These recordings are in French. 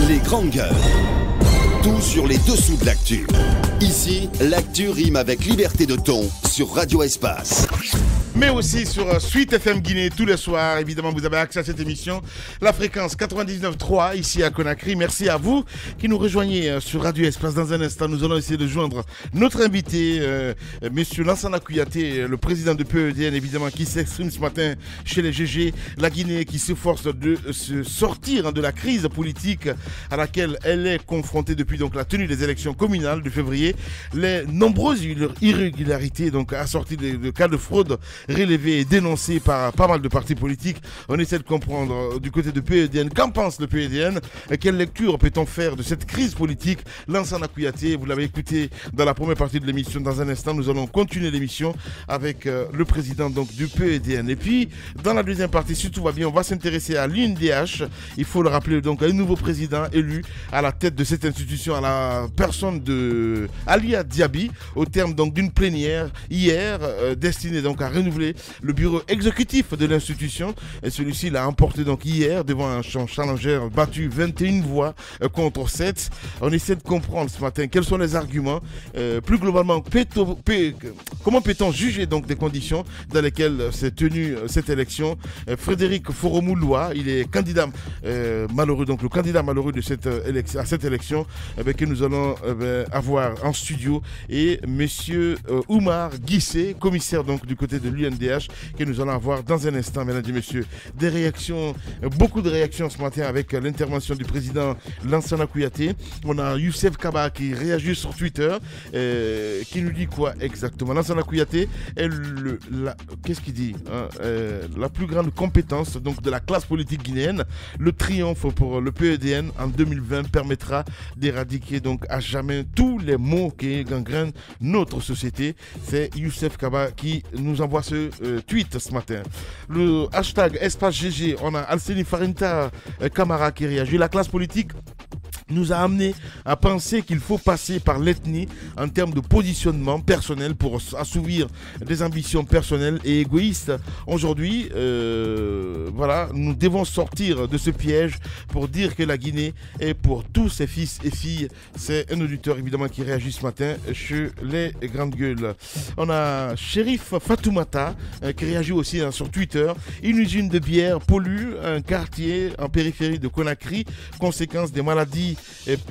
Les grandes gueules. Tout sur les dessous de l'actu. Ici, l'actu rime avec liberté de ton sur Radio Espace. Mais aussi sur Suite FM Guinée tous les soirs. Évidemment, vous avez accès à cette émission. La fréquence 99.3 ici à Conakry. Merci à vous qui nous rejoignez sur Radio Espace. Dans un instant, nous allons essayer de joindre notre invité, Monsieur Lansana Kouyaté, le président de PEDN, évidemment, qui s'exprime ce matin chez les GG. La Guinée qui s'efforce de se sortir de la crise politique à laquelle elle est confrontée depuis donc la tenue des élections communales de février. Les nombreuses irrégularités donc assorties de cas de fraude relevés et dénoncés par pas mal de partis politiques. On essaie de comprendre du côté de PEDN, qu'en pense le PEDN, quelle lecture peut-on faire de cette crise politique. Lansana Kouyaté, vous l'avez écouté dans la première partie de l'émission. Dans un instant, nous allons continuer l'émission avec le président donc du PEDN. Et puis, dans la deuxième partie, si tout va bien, on va s'intéresser à l'UNDH. Il faut le rappeler, donc, un nouveau président élu à la tête de cette institution, à la personne de Alia Diaby, au terme donc d'une plénière hier, destinée donc à renouveler le bureau exécutif de l'institution. Et celui-ci l'a emporté donc hier devant un challenger battu 21 voix contre 7. On essaie de comprendre ce matin quels sont les arguments. Plus globalement, comment peut-on juger donc des conditions dans lesquelles s'est tenue cette élection. Frédéric Foromouloua, il est candidat malheureux, donc le candidat malheureux de cette élection que nous allons avoir en studio, et monsieur Oumar Guissé, commissaire donc du côté de l'UNDH, que nous allons avoir dans un instant, mesdames et messieurs. Des réactions, beaucoup de réactions ce matin avec l'intervention du président Lansana Kouyaté. On a Youssef Kaba qui réagit sur Twitter, qui nous dit quoi exactement? Lansana Kouyaté est qu'est-ce qu'il dit, la plus grande compétence donc de la classe politique guinéenne. Le triomphe pour le PEDN en 2020 permettra d'éradiquer donc à jamais tous les maux qui gangrènent notre société. C'est Youssef Kaba qui nous envoie ce tweet ce matin. Le hashtag Espace GG, on a Alceni Farinta Kamara qui réagit. La classe politique nous a amené à penser qu'il faut passer par l'ethnie en termes de positionnement personnel pour assouvir des ambitions personnelles et égoïstes. Aujourd'hui, voilà, nous devons sortir de ce piège pour dire que la Guinée est pour tous ses fils et filles. C'est un auditeur évidemment qui réagit ce matin chez les grandes gueules. On a Shérif Fatoumata qui réagit aussi sur Twitter. Une usine de bière pollue un quartier en périphérie de Conakry, conséquence des maladies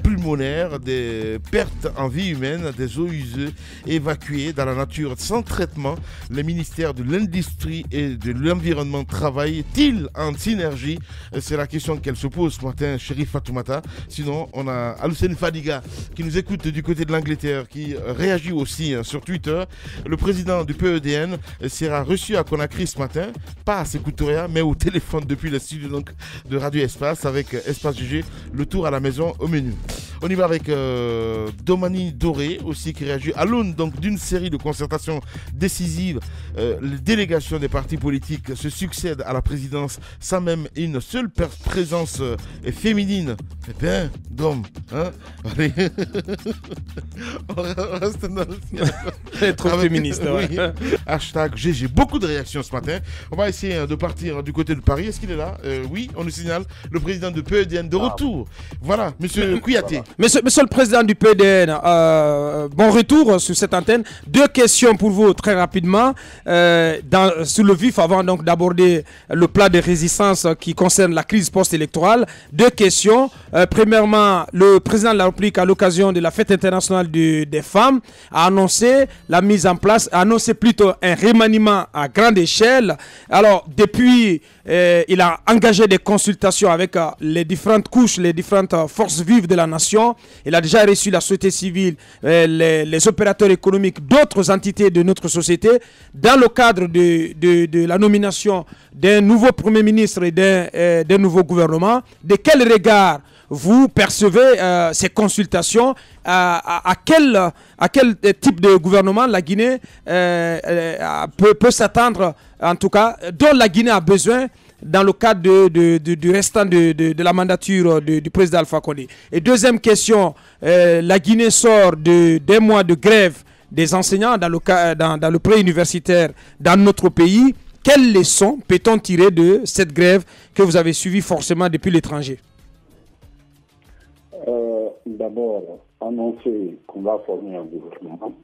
pulmonaires, des pertes en vie humaine, des eaux usées évacuées dans la nature sans traitement. Les ministères de l'Industrie et de l'Environnement travaillent-ils en synergie? C'est la question qu'elle se pose ce matin, Chérif Fatoumata. Sinon, on a Aloussène Fadiga qui nous écoute du côté de l'Angleterre, qui réagit aussi sur Twitter. Le président du PEDN sera reçu à Conakry ce matin, pas à Sécoutoria, mais au téléphone depuis le studio donc, de Radio Espace avec Espace GG, le tour à la maison au menu. On y va avec Domani Doré aussi qui réagit à l'aune donc d'une série de concertations décisives. Les délégations des partis politiques se succèdent à la présidence sans même une seule présence féminine. Eh bien, d'hommes, hein? Allez. On reste dans le... trop féministe. Ouais. Oui. Hashtag GG. Beaucoup de réactions ce matin. On va essayer de partir du côté de Paris. Est-ce qu'il est là? Oui, on nous signale le président de PEDN de retour. Voilà, monsieur Kouyaté. Monsieur le président du PEDN, bon retour sur cette antenne. Deux questions pour vous très rapidement. Sur le vif, avant donc d'aborder le plan de résistance qui concerne la crise post-électorale. Deux questions. Premièrement, le président de la République, à l'occasion de la fête internationale des femmes, a annoncé la mise en place, a annoncé plutôt un remaniement à grande échelle. Alors, depuis, il a engagé des consultations avec les différentes couches, les différentes forces vives de la nation. Il a déjà reçu la société civile, les opérateurs économiques, d'autres entités de notre société, dans le cadre de la nomination d'un nouveau Premier ministre et d'un nouveau gouvernement. De quel regard vous percevez ces consultations? À quel type de gouvernement la Guinée peut s'attendre, en tout cas, dont la Guinée a besoin dans le cadre du restant de la mandature du président Alpha Condé? Et deuxième question, la Guinée sort d'un mois de grève des enseignants dans le pré-universitaire dans notre pays. Quelles leçons peut-on tirer de cette grève que vous avez suivie forcément depuis l'étranger? D'abord, annoncer qu'on va former un gouvernement,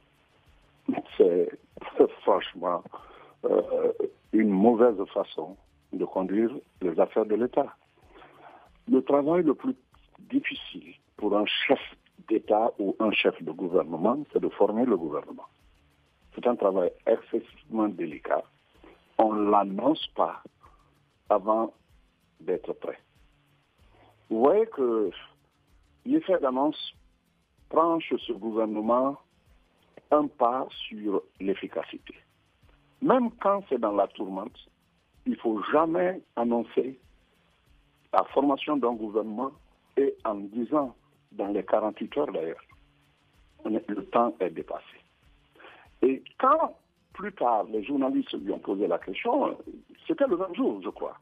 c'est franchement une mauvaise façon de conduire les affaires de l'État. Le travail le plus difficile pour un chef d'État ou un chef de gouvernement, c'est de former le gouvernement. C'est un travail excessivement délicat. On ne l'annonce pas avant d'être prêt. Vous voyez que l'effet d'annonce prend chez ce gouvernement un pas sur l'efficacité. Même quand c'est dans la tourmente, il ne faut jamais annoncer la formation d'un gouvernement et en disant, dans les 48 heures d'ailleurs, le temps est dépassé. Et quand, plus tard, les journalistes lui ont posé la question, c'était le même jour, je crois.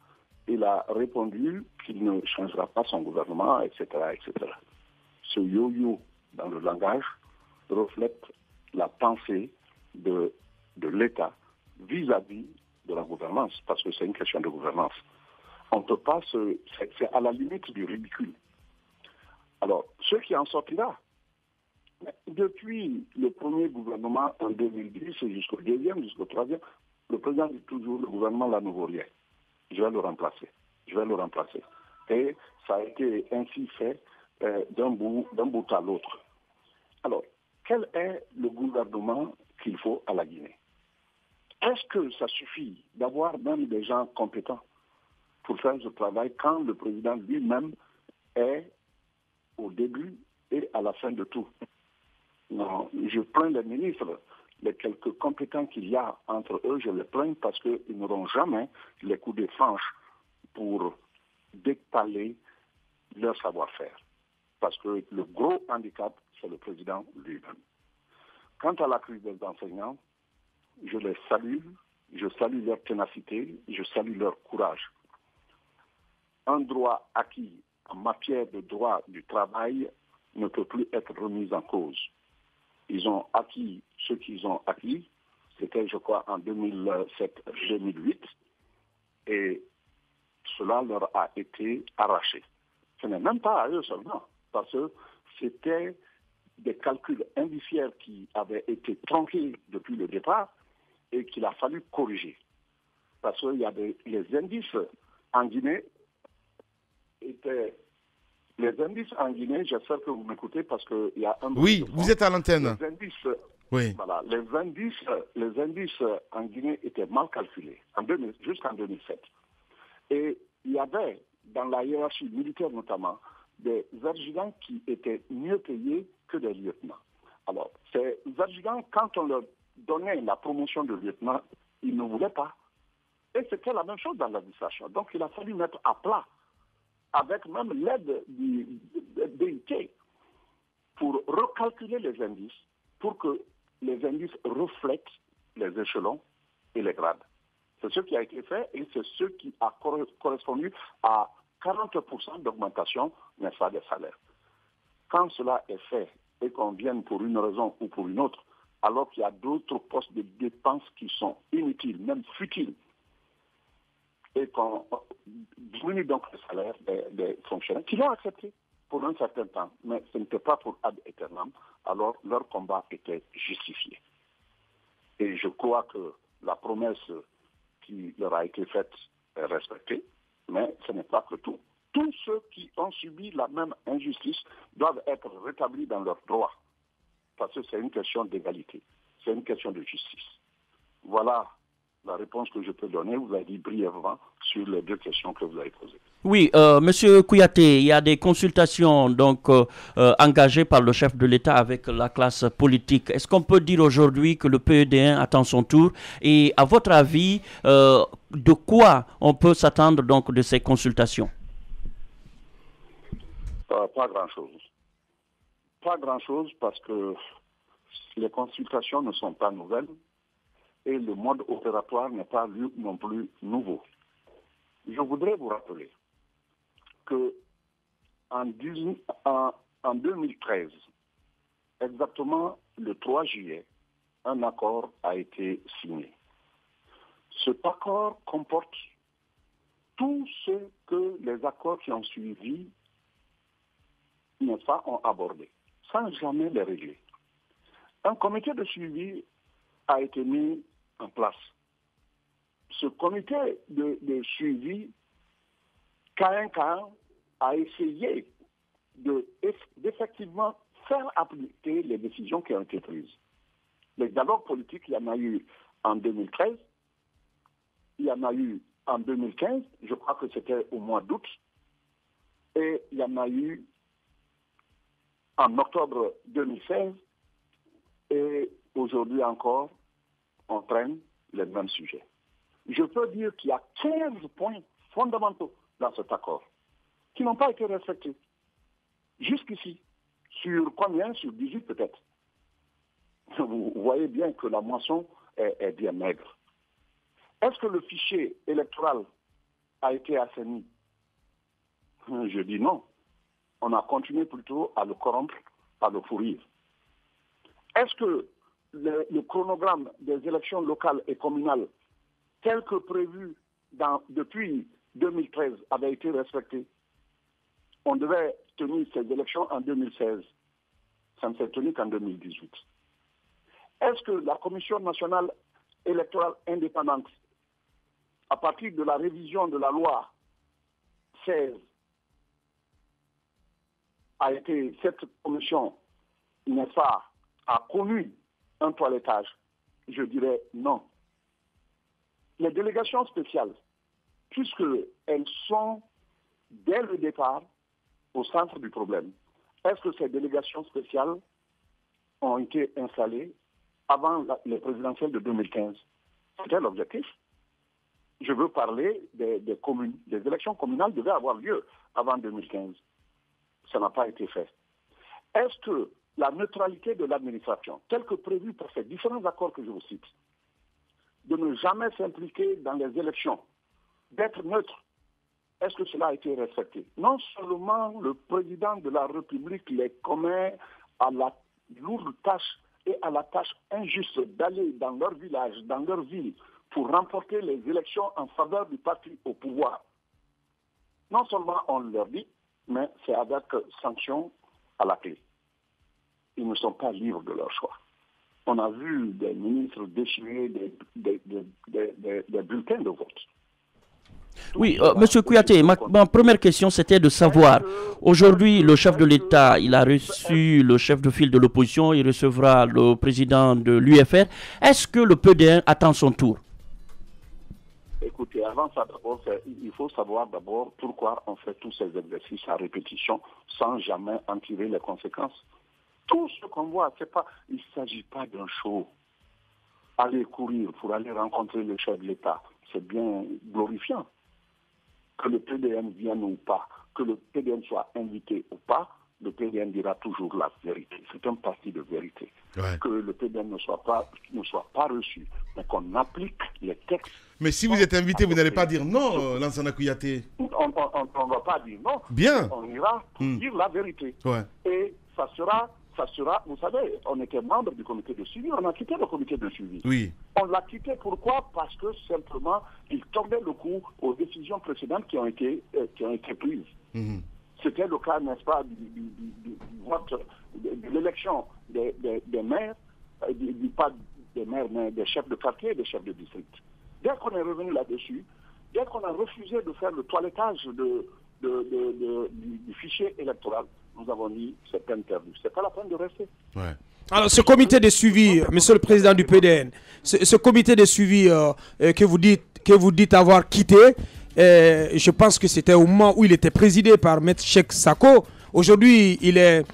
Il a répondu qu'il ne changera pas son gouvernement, etc., etc. Ce yo-yo dans le langage reflète la pensée de l'État vis-à-vis de la gouvernance, parce que c'est une question de gouvernance. On ne peut pas c'est à la limite du ridicule. Alors, ce qui en sortira, depuis le premier gouvernement en 2010 jusqu'au deuxième, jusqu'au troisième, le président dit toujours, le gouvernement là ne vaut rien. Je vais le remplacer. Et ça a été ainsi fait d'un bout à l'autre. Alors, quel est le gouvernement qu'il faut à la Guinée? Est-ce que ça suffit d'avoir même des gens compétents pour faire ce travail quand le président lui-même est au début et à la fin de tout? Non, je plains les ministres, les quelques compétents qu'il y a entre eux, je les plains parce qu'ils n'auront jamais les coups de franche pour détaler leur savoir-faire. Parce que le gros handicap, c'est le président lui-même. Quant à la crise des enseignants, je les salue, je salue leur ténacité, je salue leur courage. Un droit acquis en matière de droit du travail ne peut plus être remis en cause. Ils ont acquis ce qu'ils ont acquis, c'était je crois en 2007-2008, et cela leur a été arraché. Ce n'est même pas à eux seulement, parce que c'était des calculs indiciaires qui avaient été tronqués depuis le départ et qu'il a fallu corriger. Parce qu'il y a les indices en Guinée les indices en Guinée, j'espère que vous m'écoutez parce qu'il y a un... Oui, vous êtes à l'antenne. Les indices, oui. Voilà, les indices en Guinée étaient mal calculés jusqu'en 2007. Et il y avait, dans la hiérarchie militaire notamment, des adjudants qui étaient mieux payés que des lieutenants. Alors, ces adjudants, quand on leur donnait la promotion de lieutenant, ils ne voulaient pas. Et c'était la même chose dans l'administration. Donc, il a fallu mettre à plat, avec même l'aide du DIT, pour recalculer les indices, pour que les indices reflètent les échelons et les grades. C'est ce qui a été fait et c'est ce qui a correspondu à 40% d'augmentation, n'est-ce pas, des salaires. Quand cela est fait et qu'on vienne pour une raison ou pour une autre, alors qu'il y a d'autres postes de dépenses qui sont inutiles, même futiles, et qu'on diminue donc le salaire des fonctionnaires qui l'ont accepté pour un certain temps, mais ce n'était pas pour ad aeternam, alors leur combat était justifié. Et je crois que la promesse qui leur a été faite est respectée, mais ce n'est pas que tout. Tous ceux qui ont subi la même injustice doivent être rétablis dans leurs droits, parce que c'est une question d'égalité, c'est une question de justice. Voilà la réponse que je peux donner, vous avez dit brièvement, sur les deux questions que vous avez posées. Oui, Monsieur Kouyaté, il y a des consultations donc engagées par le chef de l'État avec la classe politique. Est-ce qu'on peut dire aujourd'hui que le PED1 attend son tour? Et à votre avis, de quoi on peut s'attendre donc de ces consultations? Pas grand-chose. Pas grand-chose parce que les consultations ne sont pas nouvelles. Et le mode opératoire n'est pas lui non plus nouveau. Je voudrais vous rappeler que en 2013, exactement le 3 juillet, un accord a été signé. Cet accord comporte tout ce que les accords qui ont suivi n'est-ce pas, ont abordé, sans jamais les régler. Un comité de suivi a été mis en place. Ce comité de suivi, K1 a essayé d'effectivement faire appliquer les décisions qui ont été prises. Les dialogues politiques, il y en a eu en 2013, il y en a eu en 2015, je crois que c'était au mois d'août, et il y en a eu en octobre 2016, et aujourd'hui encore, on traîne les mêmes sujets. Je peux dire qu'il y a 15 points fondamentaux dans cet accord qui n'ont pas été respectés. Jusqu'ici, sur combien? Sur 18 peut-être. Vous voyez bien que la moisson est bien maigre. Est-ce que le fichier électoral a été assaini? Je dis non. On a continué plutôt à le corrompre, à le pourrir. Est-ce que le chronogramme des élections locales et communales, tel que prévu depuis 2013, avait été respecté? On devait tenir ces élections en 2016. Ça ne s'est tenu qu'en 2018. Est-ce que la Commission nationale électorale indépendante, à partir de la révision de la loi 16, cette commission, n'est-ce pas, a connu un toilettage? Je dirais non. Les délégations spéciales, puisqu'elles sont, dès le départ, au centre du problème, est-ce que ces délégations spéciales ont été installées avant les présidentielles de 2015? C'était l'objectif. Je veux parler des communes. Des élections communales devaient avoir lieu avant 2015. Ça n'a pas été fait. Est-ce que la neutralité de l'administration, telle que prévue par ces différents accords que je vous cite, de ne jamais s'impliquer dans les élections, d'être neutre, est-ce que cela a été respecté? Non seulement le président de la République les commet à la lourde tâche et à la tâche injuste d'aller dans leur village, dans leur ville, pour remporter les élections en faveur du parti au pouvoir. Non seulement on leur dit, mais c'est avec sanction à la clé. Ils ne sont pas libres de leur choix. On a vu des ministres déchirer des bulletins de vote. Oui, M. Kouyaté, ma première question, c'était de savoir, aujourd'hui, le chef de l'État, il a reçu le chef de file de l'opposition, il recevra le président de l'UFR. Est-ce que le PDN attend son tour? Écoutez, avant ça, d'abord, il faut savoir d'abord pourquoi on fait tous ces exercices à répétition sans jamais en tirer les conséquences. Tout ce qu'on voit, il ne s'agit pas d'un show. Aller courir pour aller rencontrer le chef de l'État, c'est bien glorifiant. Que le PDN vienne ou pas, que le PDN soit invité ou pas, le PDN dira toujours la vérité. C'est un parti de vérité. Ouais. Que le PDN ne soit pas reçu, mais qu'on applique les textes. Mais si vous êtes invité, vous n'allez pas dire non, Lansana Kouyaté. On ne va pas dire non. Bien. On ira pour dire la vérité. Ouais. Et ça sera, vous savez, on était membre du comité de suivi, on a quitté le comité de suivi. Oui. On l'a quitté pourquoi? Parce que simplement, il tombait le coup aux décisions précédentes qui ont été prises. Mm-hmm. C'était le cas, n'est-ce pas, du vote, de l'élection des maires, pas des maires, mais des chefs de quartier et des chefs de district. Dès qu'on est revenu là-dessus, dès qu'on a refusé de faire le toilettage du fichier électoral, nous avons dit c'est peine perdue. C'est pas la peine de rester. Ouais. Alors, ce comité de suivi, monsieur le président du PDN, ce comité de suivi que vous dites avoir quitté, je pense que c'était au moment où il était présidé par M. Cheikh Sako. Aujourd'hui, il est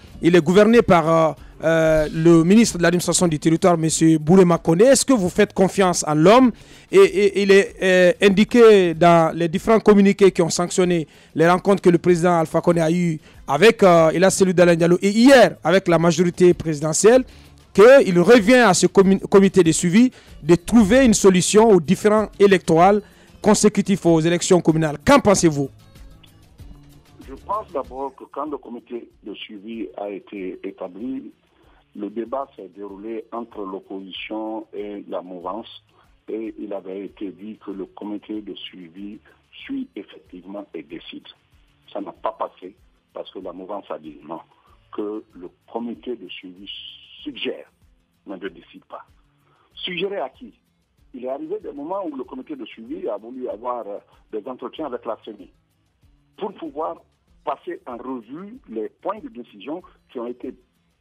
gouverné par le ministre de l'administration du territoire, M. Bourema Koné. Est-ce que vous faites confiance en l'homme? Et il est indiqué dans les différents communiqués qui ont sanctionné les rencontres que le président Alpha Koné a eues avec celui d'Alain Diallo et hier avec la majorité présidentielle, qu'il revient à ce comité de suivi de trouver une solution aux différents électoraux consécutifs aux élections communales. Qu'en pensez-vous? Je pense d'abord que quand le comité de suivi a été établi, le débat s'est déroulé entre l'opposition et la mouvance et il avait été dit que le comité de suivi suit effectivement et décide. Ça n'a pas passé parce que la mouvance a dit non. que le comité de suivi suggère, mais ne décide pas. Suggérer à qui? Il est arrivé des moments où le comité de suivi a voulu avoir des entretiens avec la CENI pour pouvoir passer en revue les points de décision qui ont été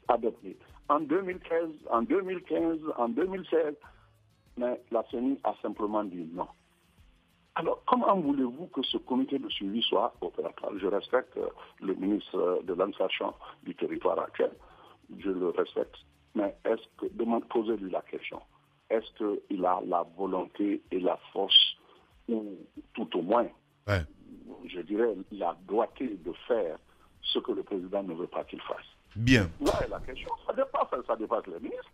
adoptés en 2013, en 2015, en 2016. Mais la CENI a simplement dit non. Alors, comment voulez-vous que ce comité de suivi soit opérateur? Je respecte le ministre de l'administration du territoire actuel, je le respecte. Mais posez-lui la question. Est-ce qu'il a la volonté et la force, ou tout au moins, je dirais, la doigté de faire ce que le président ne veut pas qu'il fasse? Bien. Là est la question. Ça dépasse les ministres.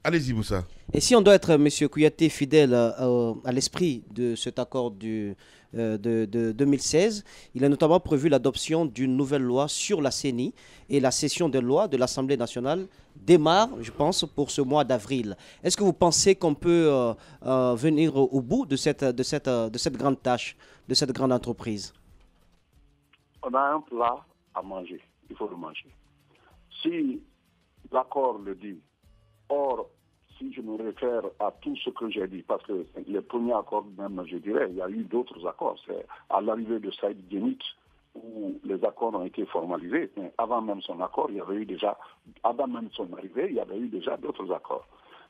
Allez-y, Moussa. Et si on doit être, M. Kouyaté, fidèle à l'esprit de cet accord de 2016, il a notamment prévu l'adoption d'une nouvelle loi sur la CENI et la session de loi de l'Assemblée nationale démarre, je pense, pour ce mois d'avril. Est-ce que vous pensez qu'on peut venir au bout de cette grande tâche, de cette grande entreprise? On a un plat à manger, il faut le manger. Si l'accord le dit, or, si je me réfère à tout ce que j'ai dit, parce que les premiers accords, même, je dirais, il y a eu d'autres accords. C'est à l'arrivée de Saïd Djenit où les accords ont été formalisés. Mais avant même son accord, il y avait eu déjà, avant même son arrivée, il y avait eu déjà d'autres accords.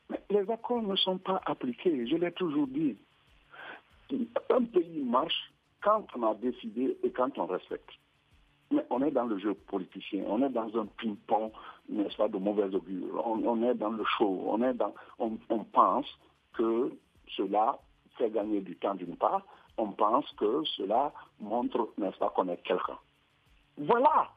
Mais les accords ne sont pas appliqués. Je l'ai toujours dit. Un pays marche quand on a décidé et quand on respecte. Mais on est dans le jeu politicien, on est dans un ping-pong, n'est-ce pas, de mauvaise augure. On est dans le show, on pense que cela fait gagner du temps d'une part, on pense que cela montre, n'est-ce pas, qu'on est quelqu'un. Voilà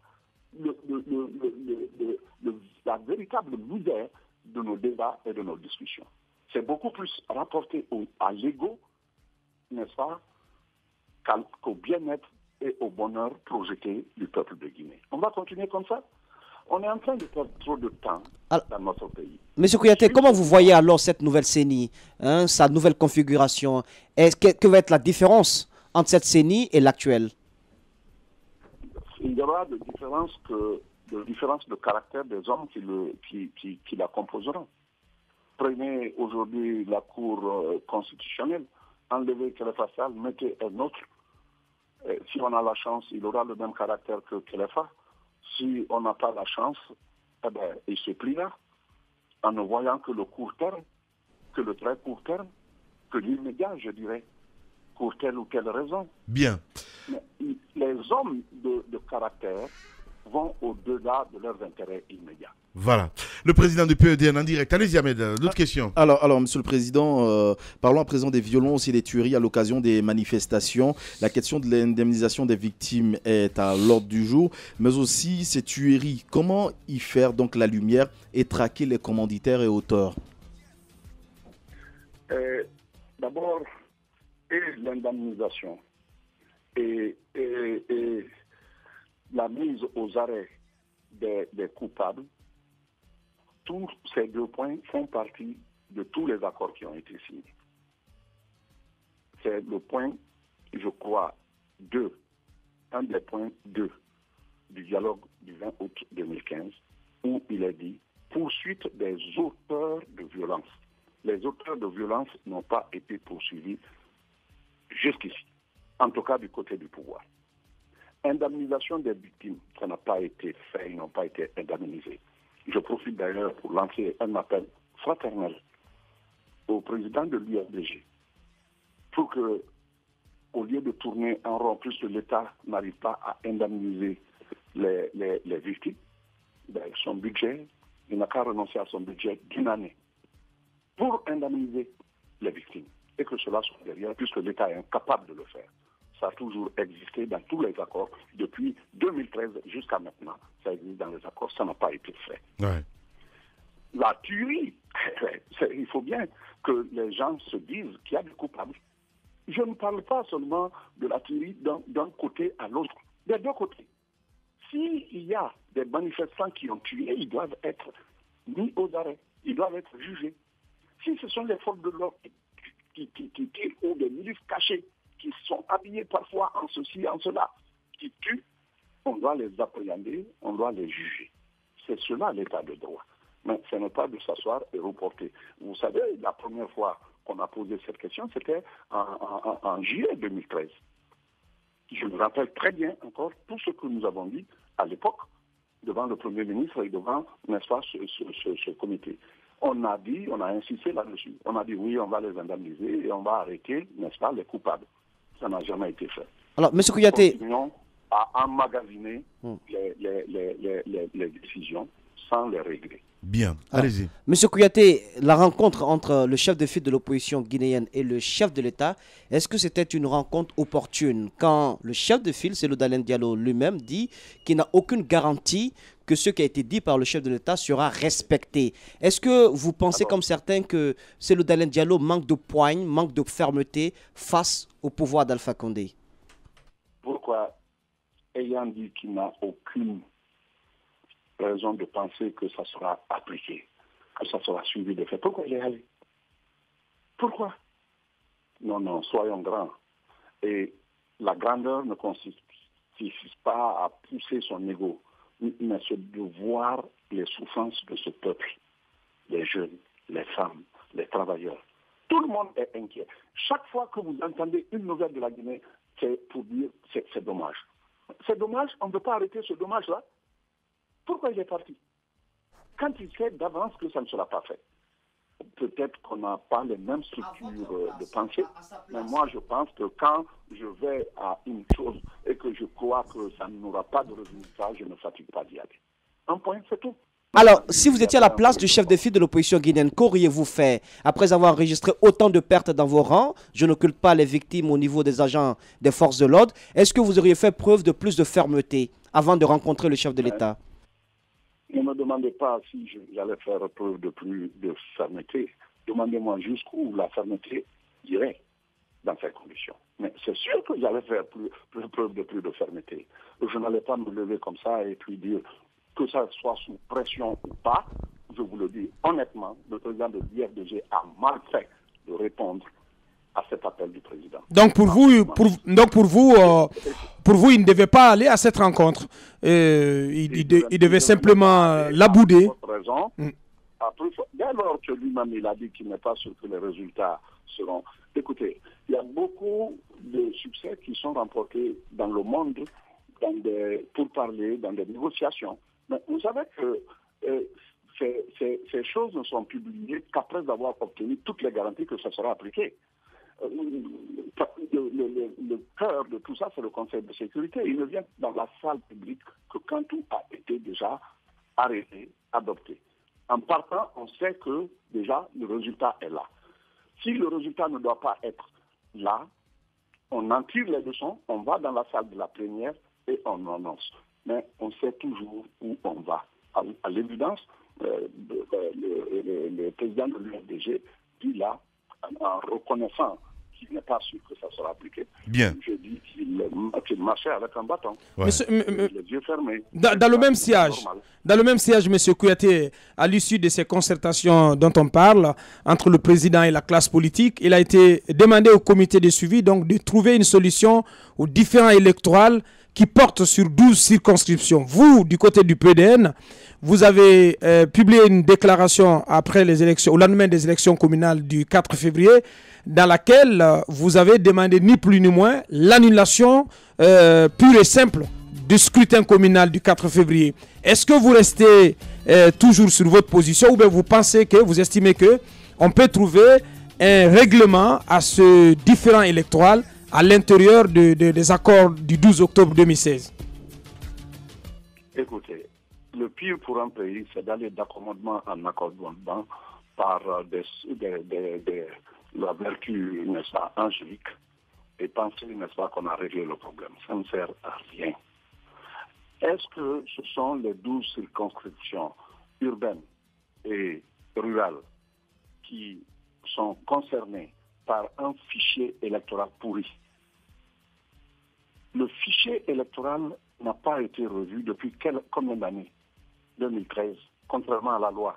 la véritable misère de nos débats et de nos discussions. C'est beaucoup plus rapporté à l'ego, n'est-ce pas, qu'au bien-être et au bonheur projeté du peuple de Guinée. On va continuer comme ça. On est en train de perdre trop de temps dans notre pays. Monsieur Kouyaté, comment vous voyez alors cette nouvelle CENI, sa nouvelle configuration? Que va être la différence entre cette CENI et l'actuelle? Il y aura de différences de caractère des hommes qui la composeront. Prenez aujourd'hui la Cour constitutionnelle, enlevez Khalifa Sall, mettez un autre. Si on a la chance, il aura le même caractère que Khalifa. Si on n'a pas la chance, il se pliera en ne voyant que le court terme, que le très court terme, que l'immédiat, je dirais, pour telle ou telle raison. Bien. Mais les hommes de caractère vont au-delà de leurs intérêts immédiats. Voilà. Le président du PEDN en direct. Allez-y, Ahmed, d'autres questions. Alors, Monsieur le Président, parlons à présent des violences et des tueries à l'occasion des manifestations. La question de l'indemnisation des victimes est à l'ordre du jour, mais aussi ces tueries. Comment y faire donc la lumière et traquer les commanditaires et auteurs? D'abord, l'indemnisation et la mise aux arrêts des coupables, tous ces deux points font partie de tous les accords qui ont été signés. C'est le point, je crois, 2, un des points 2 du dialogue du 20 août 2015, où il est dit poursuite des auteurs de violence. Les auteurs de violence n'ont pas été poursuivis jusqu'ici, en tout cas du côté du pouvoir. Indemnisation des victimes, ça n'a pas été fait, ils n'ont pas été indemnisés. Je profite d'ailleurs pour lancer un appel fraternel au président de l'UFDG pour que, au lieu de tourner en rond, puisque l'État n'arrive pas à indemniser les victimes, son budget, il n'a qu'à renoncer à son budget d'une année pour indemniser les victimes et que cela soit derrière, puisque l'État est incapable de le faire. Ça a toujours existé dans tous les accords. Depuis 2013 jusqu'à maintenant, ça existe dans les accords, ça n'a pas été fait. Ouais. La tuerie, il faut bien que les gens se disent qu'il y a des coupables. Je ne parle pas seulement de la tuerie d'un côté à l'autre, des deux côtés. S'il y a des manifestants qui ont tué, ils doivent être mis aux arrêts, ils doivent être jugés. Si ce sont les forces de l'ordre qui tirent ou des milices cachées, qui sont habillés parfois en ceci, en cela, qui tuent, on doit les appréhender, on doit les juger. C'est cela l'état de droit. Mais ce n'est pas de s'asseoir et reporter. Vous savez, la première fois qu'on a posé cette question, c'était en juillet 2013. Je me rappelle très bien encore tout ce que nous avons dit à l'époque devant le Premier ministre et devant, n'est-ce pas, ce comité. On a insisté là-dessus. On a dit oui, on va les indemniser et on va arrêter, n'est-ce pas, les coupables. Ça n'a jamais été fait. Alors, M. Kouyaté... Continuons à emmagasiner les décisions sans les régler. Bien, allez-y. Monsieur Kouyaté, la rencontre entre le chef de file de l'opposition guinéenne et le chef de l'État, est-ce que c'était une rencontre opportune quand le chef de file, Cellou Dalein Diallo lui-même, dit qu'il n'a aucune garantie que ce qui a été dit par le chef de l'État sera respecté? Est-ce que vous pensez comme certains que Cellou Dalein Diallo manque de poigne, manque de fermeté face au pouvoir d'Alpha Condé? Pourquoi, ayant dit qu'il n'a aucune raison de penser que ça sera appliqué, que ça sera suivi de fait, pourquoi il est allé? Pourquoi? Non, soyons grands. Et la grandeur ne consiste pas à pousser son ego, mais c'est de voir les souffrances de ce peuple, les jeunes, les femmes, les travailleurs. Tout le monde est inquiet. Chaque fois que vous entendez une nouvelle de la Guinée, c'est pour dire c'est dommage. C'est dommage, on ne veut pas arrêter ce dommage-là. Pourquoi il est parti? Quand il sait d'avance que ça ne sera pas fait. Peut-être qu'on n'a pas les mêmes structures de pensée, mais moi je pense que quand je vais à une chose et que je crois que ça n'aura pas de résultat, je ne fatigue pas d'y aller. Un point, c'est tout. Alors, si vous étiez à la place du chef de file de l'opposition guinéenne, qu'auriez-vous fait après avoir enregistré autant de pertes dans vos rangs? Je n'occulte pas les victimes au niveau des agents des forces de l'ordre. Est-ce que vous auriez fait preuve de plus de fermeté avant de rencontrer le chef de l'État? Ne me demandez pas si j'allais faire preuve de plus de fermeté. Demandez-moi jusqu'où la fermeté irait dans ces conditions. Mais c'est sûr que j'allais faire preuve de plus de fermeté. Je n'allais pas me lever comme ça et puis dire que ça soit sous pression ou pas. Je vous le dis honnêtement, le président de l'IFDG a mal fait de répondre à cet appel du président. Donc pour vous, il ne devait pas aller à cette rencontre. Il devait simplement la bouder. Raison. Dès lors que lui-même il a dit qu'il n'est pas sûr que les résultats seront... Écoutez, il y a beaucoup de succès qui sont remportés dans le monde pour parler dans des négociations. Mais vous savez que ces choses ne sont publiées qu'après avoir obtenu toutes les garanties que ça sera appliqué. Le cœur de tout ça, c'est le Conseil de sécurité. Il ne vient dans la salle publique que quand tout a été déjà arrêté, adopté. En partant, on sait que déjà le résultat est là. Si le résultat ne doit pas être là, on en tire les leçons, on va dans la salle de la plénière et on annonce. Mais on sait toujours où on va. À l'évidence, le président de l'UFDG dit là, en reconnaissant qu'il n'est pas sûr que ça sera appliqué, bien. Je dis qu'il marchait avec un bâton, Ouais. les yeux fermés. Dans le même siège, M. Kouyaté, à l'issue de ces concertations dont on parle entre le président et la classe politique, il a été demandé au comité de suivi donc, de trouver une solution aux différends électoraux qui portent sur 12 circonscriptions. Vous, du côté du PDN, vous avez publié une déclaration après les élections, au lendemain des élections communales du 4 février, dans laquelle vous avez demandé ni plus ni moins l'annulation pure et simple du scrutin communal du 4 février. Est-ce que vous restez toujours sur votre position ou bien vous pensez que, vous estimez que on peut trouver un règlement à ce différend électoral à l'intérieur des accords du 12 octobre 2016? Écoutez, le pire pour un pays, c'est d'aller d'accommodement en accommodement par la vertu, n'est-ce pas, angélique, et penser, n'est-ce pas, qu'on a réglé le problème. Ça ne sert à rien. Est-ce que ce sont les 12 circonscriptions urbaines et rurales qui sont concernées par un fichier électoral pourri? Le fichier électoral n'a pas été revu depuis combien d'années? 2013, contrairement à la loi.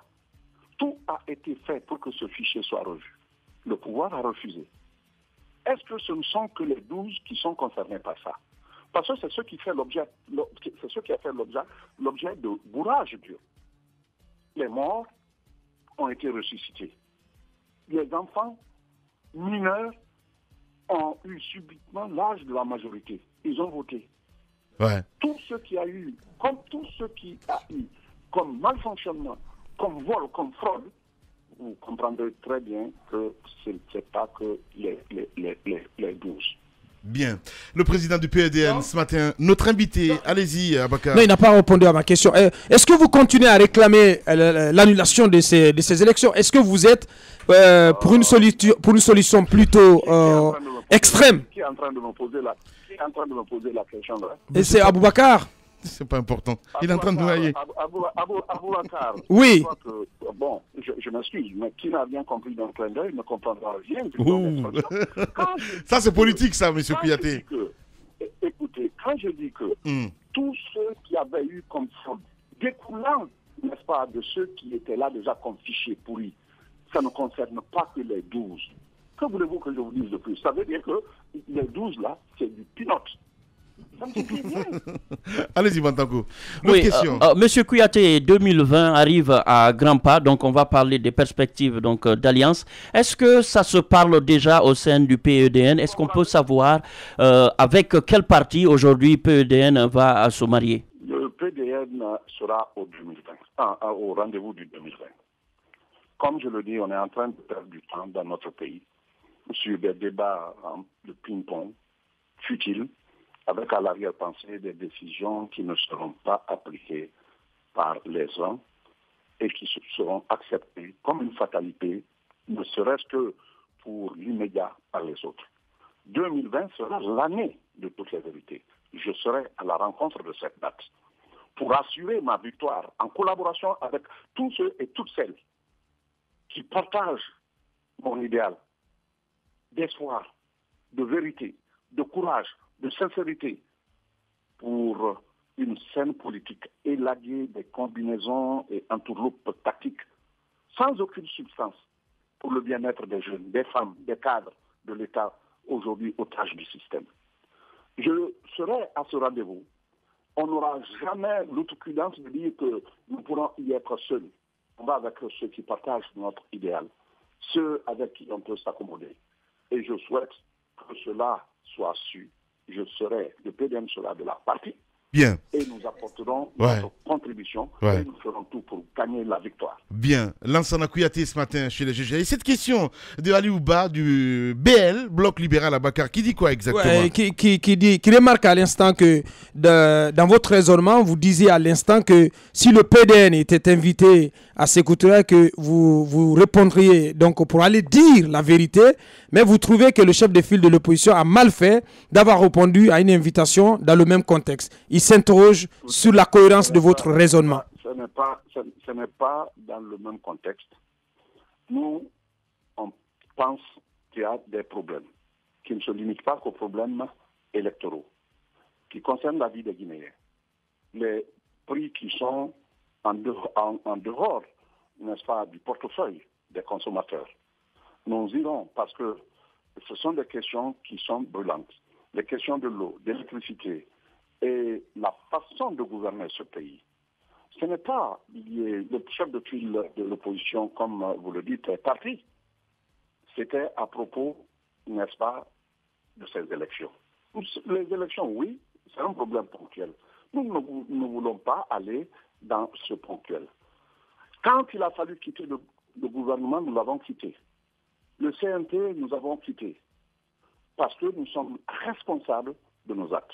Tout a été fait pour que ce fichier soit revu. Le pouvoir a refusé. Est-ce que ce ne sont que les 12 qui sont concernés par ça? Parce que c'est ce qui fait l'objet, c'est ce qui a fait l'objet de bourrage dur. les morts ont été ressuscités. Les enfants mineurs ont eu subitement l'âge de la majorité. Ils ont voté. Ouais. Tout ce qui a eu, comme malfonctionnement, comme vol, comme fraude, vous comprendrez très bien que ce n'est pas que les 12. Bien. Le président du PEDN ce matin, notre invité, allez-y, Abakar. Non, il n'a pas répondu à ma question. Est-ce que vous continuez à réclamer l'annulation de ces élections? Est-ce que vous êtes pour une solution plutôt extrême? Qui est en train de me poser la question là? Et c'est Aboubakar. C'est pas important. Il est en train de noyer. Aboubakar. Oui. Bon, je m'excuse, mais qui n'a rien compris dans le clin d'œil ne comprendra rien. Ça, c'est politique, ça, monsieur Kouyaté. Écoutez, quand je dis que tous ceux qui avaient eu comme fraude, découlant, n'est-ce pas, de ceux qui étaient là déjà comme fichiers pourris, ça ne concerne pas que les 12. Que voulez-vous que je vous dise de plus? Ça veut dire que les 12 là, c'est du peanut. Allez-y, Bantanko. Oui, Monsieur Kouyaté, 2020 arrive à grands pas, donc on va parler des perspectives d'alliance. Est-ce que ça se parle déjà au sein du PEDN? Est-ce qu'on peut savoir avec quel parti aujourd'hui PEDN va se marier? Le PEDN sera au rendez-vous du 2020. Comme je le dis, on est en train de perdre du temps dans notre pays sur des débats de ping-pong futiles, avec à l'arrière-pensée des décisions qui ne seront pas appliquées par les uns et qui seront acceptées comme une fatalité, ne serait-ce que pour l'immédiat par les autres. 2020 sera l'année de toutes les vérités. Je serai à la rencontre de cette date pour assurer ma victoire en collaboration avec tous ceux et toutes celles qui partagent mon idéal d'espoir, de vérité, de courage, de sincérité pour une scène politique élaguée des combinaisons et entourloupes tactiques sans aucune substance pour le bien-être des jeunes, des femmes, des cadres de l'État aujourd'hui otages du système. Je serai à ce rendez-vous. On n'aura jamais l'outrecuidance de dire que nous pourrons y être seuls. On va avec ceux qui partagent notre idéal, ceux avec qui on peut s'accommoder. Et je souhaite que cela soit su. Je serai, le PDM sera de la partie. Bien. Et nous apporterons notre contribution et nous ferons tout pour gagner la victoire. Bien. Lansana Kouyaté ce matin chez les GG. Et cette question de Ali Ouba du BL, Bloc Libéral Abakar, qui dit quoi exactement? Qui remarque à l'instant que dans votre raisonnement, vous disiez à l'instant que si le PDN était invité à s'écouter, que vous répondriez donc pour aller dire la vérité, mais vous trouvez que le chef de file de l'opposition a mal fait d'avoir répondu à une invitation dans le même contexte. Il s'interroge sur la cohérence de votre raisonnement. Ce n'est pas dans le même contexte. Nous, on pense qu'il y a des problèmes qui ne se limitent pas qu'aux problèmes électoraux, qui concernent la vie des Guinéens. Les prix qui sont en dehors, n'est-ce pas, du portefeuille des consommateurs. Nous irons parce que ce sont des questions qui sont brûlantes. Les questions de l'eau, d'électricité et la façon de gouverner ce pays. Ce n'est pas lié, le chef de file de l'opposition, comme vous le dites, est parti. C'était à propos, n'est-ce pas, de ces élections. Les élections, oui, c'est un problème ponctuel. Nous ne voulons pas aller dans ce ponctuel. Quand il a fallu quitter le gouvernement, nous l'avons quitté. Le CNT, nous avons quitté. Parce que nous sommes responsables de nos actes.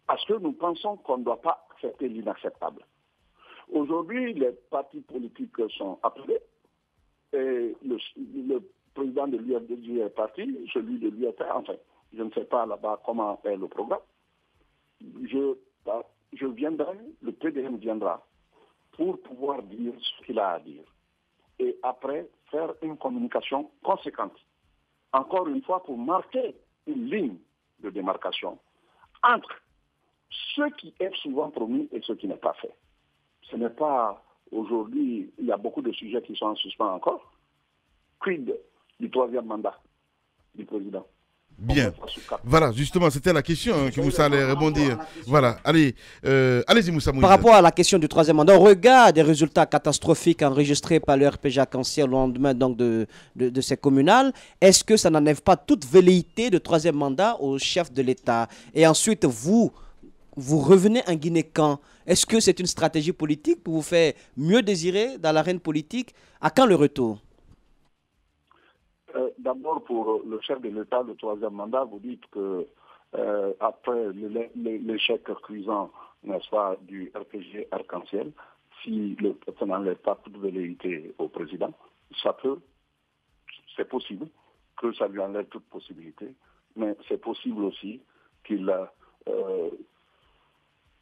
Parce que nous pensons qu'on ne doit pas accepter l'inacceptable. Aujourd'hui, les partis politiques sont appelés. Et le président de l'UFDJ est parti, celui de l'UFR, enfin, je ne sais pas là-bas comment est le programme. Je viendrai, le PDM viendra pour pouvoir dire ce qu'il a à dire. Et après, faire une communication conséquente. Encore une fois, pour marquer une ligne de démarcation entre ce qui est souvent promis et ce qui n'est pas fait. Ce n'est pas aujourd'hui, il y a beaucoup de sujets qui sont en suspens encore. Quid du troisième mandat du président? Bien. Voilà, justement, c'était la question que Moussa allait répondre. Voilà, allez-y Moussa Moïse. Par rapport à la question du troisième mandat, au regard des résultats catastrophiques enregistrés par le RPG Arc-en-Ciel au lendemain donc, de ces communales, est-ce que ça n'enlève pas toute velléité de troisième mandat au chef de l'État? Et ensuite, vous revenez en Guinée quand? Est-ce que c'est une stratégie politique pour vous faire mieux désirer dans l'arène politique? À quand le retour? D'abord, pour le chef de l'État, le troisième mandat, vous dites que après l'échec cuisant, n'est-ce pas, du RPG Arc-en-Ciel, si ça n'enlève pas toute velléité au président, c'est possible que ça lui enlève toute possibilité, mais c'est possible aussi qu'il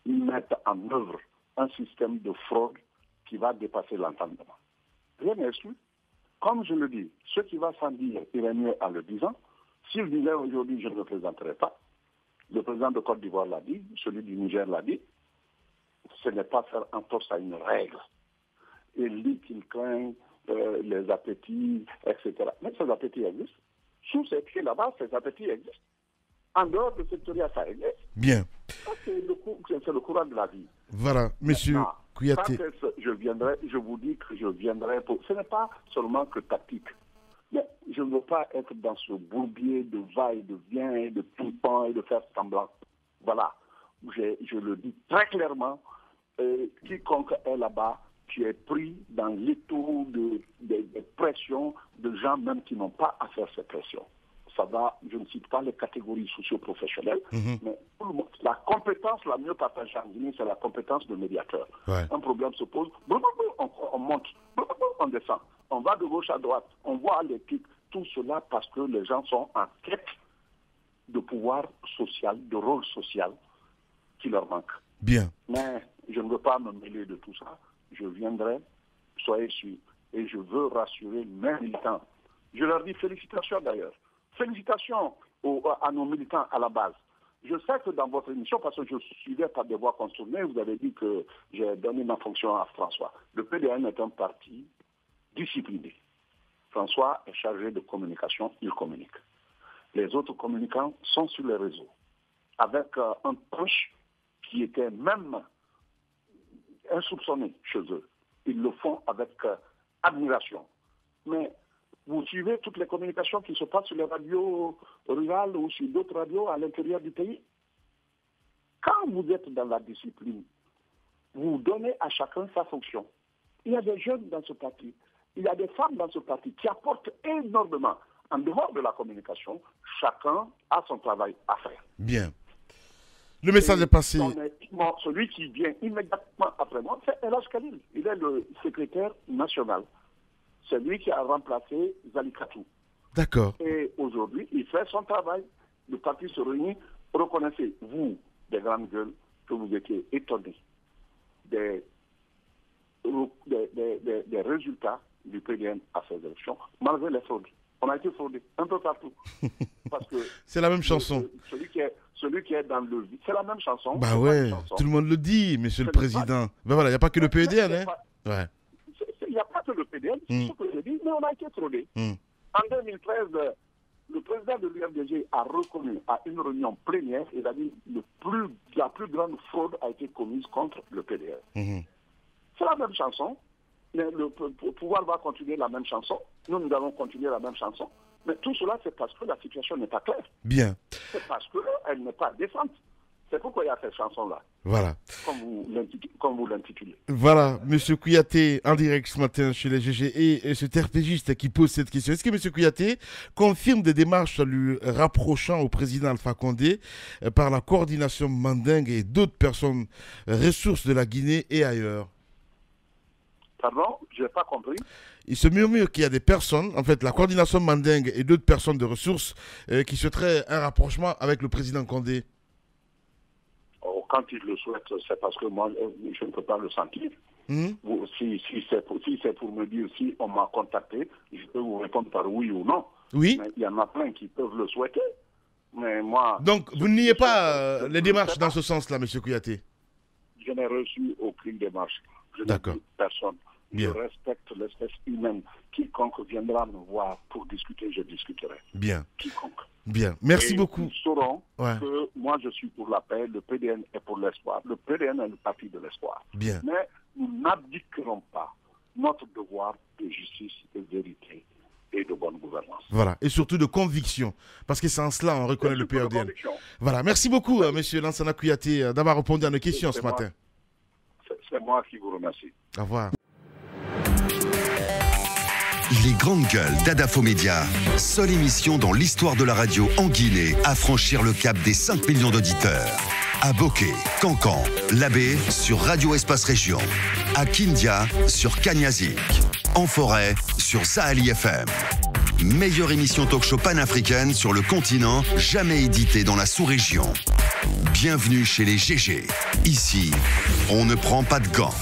mette en œuvre un système de fraude qui va dépasser l'entendement. Rien n'est exclu. Comme je le dis, ce qui va sans dire irait mieux en le disant. S'il disait aujourd'hui je ne me présenterai pas, le président de Côte d'Ivoire l'a dit, celui du Niger l'a dit, ce n'est pas faire entorse à une règle. Il dit qu'il craint les appétits, etc. Mais ces appétits existent. Sous ses pieds là-bas, ces appétits existent. En dehors de cette théorie, ça existe. Bien. C'est le courant de la vie. Voilà, monsieur Kouyaté. Je vous dis que je viendrai pour... Ce n'est pas seulement que tactique. Mais je ne veux pas être dans ce bourbier de va-et-de-vient, de ping-pong et de faire semblant. Voilà. Je le dis très clairement. Quiconque est là-bas, qui est pris dans l'étau de pressions de gens même qui n'ont pas à faire ces pressions. Ça va, je ne cite pas les catégories socio-professionnelles, mais pour le monde, la compétence la mieux partagée en Guinée, c'est la compétence de médiateur. Ouais. Un problème se pose, on monte, on descend, on va de gauche à droite, on voit les pics, tout cela parce que les gens sont en quête de pouvoir social, de rôle social qui leur manque. Bien. Mais je ne veux pas me mêler de tout ça. Je viendrai, soyez sûrs, et je veux rassurer mes militants. Je leur dis félicitations d'ailleurs. Félicitations à nos militants à la base. Je sais que dans votre émission, parce que je suivais par des voix contournées, vous avez dit que j'ai donné ma fonction à François. Le PDN est un parti discipliné. François est chargé de communication, il communique. Les autres communicants sont sur les réseaux, avec un punch qui était même insoupçonné chez eux. Ils le font avec admiration. Mais vous suivez toutes les communications qui se passent sur les radios rurales ou sur d'autres radios à l'intérieur du pays. Quand vous êtes dans la discipline, vous donnez à chacun sa fonction. Il y a des jeunes dans ce parti, il y a des femmes dans ce parti qui apportent énormément. En dehors de la communication, chacun a son travail à faire. Bien. Le message est passé. Celui qui vient immédiatement après moi, c'est Elhaj Khalil. Il est le secrétaire national. C'est lui qui a remplacé Zalikatou. D'accord. Et aujourd'hui, il fait son travail. Le parti se réunit. Reconnaissez, vous, des grandes gueules, que vous étiez étonnés des résultats du PDN à ces élections, malgré les fraudes. On a été fraudés un peu partout. Parce que c'est la même chanson. Celui qui est dans le... C'est la même chanson. Bah ouais, tout le monde le dit, monsieur le président. Ben voilà, il n'y a pas que le PDN, hein. Ouais. Il n'y a pas que le PDN, c'est ce que je dis, mais on a été fraudés. En 2013, le président de l'UFDG a reconnu à une réunion plénière, il a dit la plus grande fraude a été commise contre le PDN. C'est la même chanson. Mais le pouvoir va continuer la même chanson. Nous allons continuer la même chanson. Mais tout cela, c'est parce que la situation n'est pas claire. Bien. C'est parce qu'elle n'est pas décente. C'est pourquoi il y a cette chanson-là. Voilà. Comme vous l'intitulez. Voilà, M. Kouyaté, en direct ce matin chez les GG, et ce RPGiste qui pose cette question. Est-ce que M. Kouyaté confirme des démarches lui rapprochant au président Alpha Condé par la coordination mandingue et d'autres personnes ressources de la Guinée et ailleurs? Pardon, je n'ai pas compris. Il se murmure qu'il y a des personnes, en fait, la coordination mandingue et d'autres personnes de ressources qui souhaiteraient un rapprochement avec le président Condé. Oh, quand il le souhaite, c'est parce que moi, je ne peux pas le sentir. Si c'est pour me dire si on m'a contacté, je peux vous répondre par oui ou non. Oui. Mais il y en a plein qui peuvent le souhaiter. Mais moi... Donc, vous ne niez pas les démarches dans ce sens-là, M. Kouyaté? Je n'ai reçu aucune démarche. Je n'ai D'accord. vu personne. Bien. Je respecte l'espèce humaine. Quiconque viendra me voir pour discuter, je discuterai. Bien. Quiconque. Bien, merci beaucoup. Ils sauront que moi je suis pour la paix, le PDN est pour l'espoir. Le PDN est une partie de l'espoir. Bien. Mais nous n'abdiquerons pas notre devoir de justice, de vérité et de bonne gouvernance. Voilà, et surtout de conviction, parce que c'est en cela on reconnaît le PRDN. Voilà, merci beaucoup, monsieur Lansana Kouyaté, d'avoir répondu à nos questions ce matin. C'est moi qui vous remercie. Au revoir. Les grandes gueules d'Adafo Média, seule émission dans l'histoire de la radio en Guinée à franchir le cap des 5 millions d'auditeurs. À Bokeh, Cancan, Labé sur Radio Espace Région. À Kindia sur Kanyazik. En forêt sur Sahali FM. Meilleure émission talk-show panafricaine sur le continent, jamais éditée dans la sous-région. Bienvenue chez les GG. Ici, on ne prend pas de gants.